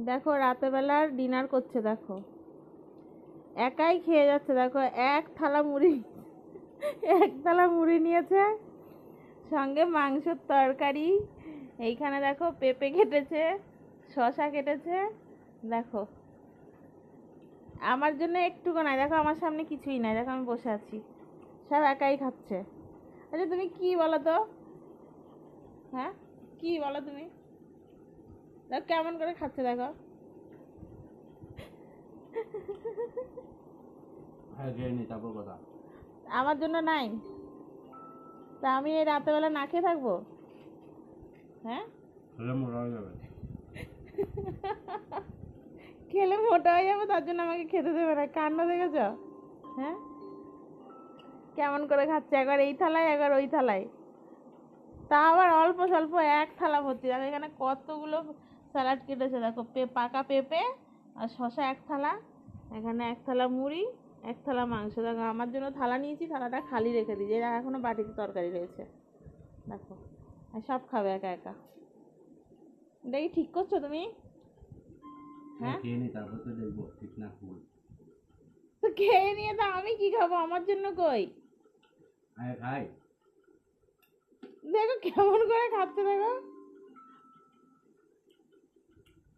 দেখো রাতেবেলার ডিনার করছে, দেখো একাই খেয়ে যাচ্ছে। দেখো এক থালা মুড়ি, এক থালা মুড়ি নিয়েছে, সঙ্গে মাংসের তরকারি। এইখানে দেখো পেঁপে কেটেছে, শসা কেটেছে। দেখো আমার জন্য একটুকু নাই, দেখো আমার সামনে কিছুই নাই, দেখো আমি বসে আছি, সব একাই খাচ্ছে। আচ্ছা তুমি কি বলো তো, হ্যাঁ কি বলো তুমি? দেখো কেমন করে খাচ্ছে, দেখো। আমার জন্য নাই, তা আমি এই রাতেবেলা না খেয়ে থাকবো? হ্যাঁ খেলে মোটা হয়ে যাবো, তার জন্য আমাকে খেতে দেবে না? কাণ্ড দেখেছ? হ্যাঁ কেমন করে খাচ্ছে, একবার এই থালায় একবার ওই থালায়, তা আবার অল্প স্বল্প, এক থালা ভর্তি। দেখো এখানে কতগুলো স্যালাড কেটেছে, দেখো পাকা পেঁপে আর শসা এক থালা, এখানে এক থালা মুড়ি, এক থালা মাংস। দেখো আমার জন্য থালা নিয়েছি, থালাটা খালি রেখে দিয়েছি, এরা এখনো বাটিতে তরকারি রয়েছে। দেখো আর সব খাবে একা একা। এটা কি ঠিক করছো তুমি? হ্যাঁ তো খেয়ে নিয়ে তো আমি কি খাবো, আমার জন্য কই? দেখো কেমন করে খাচ্ছে, দেখো।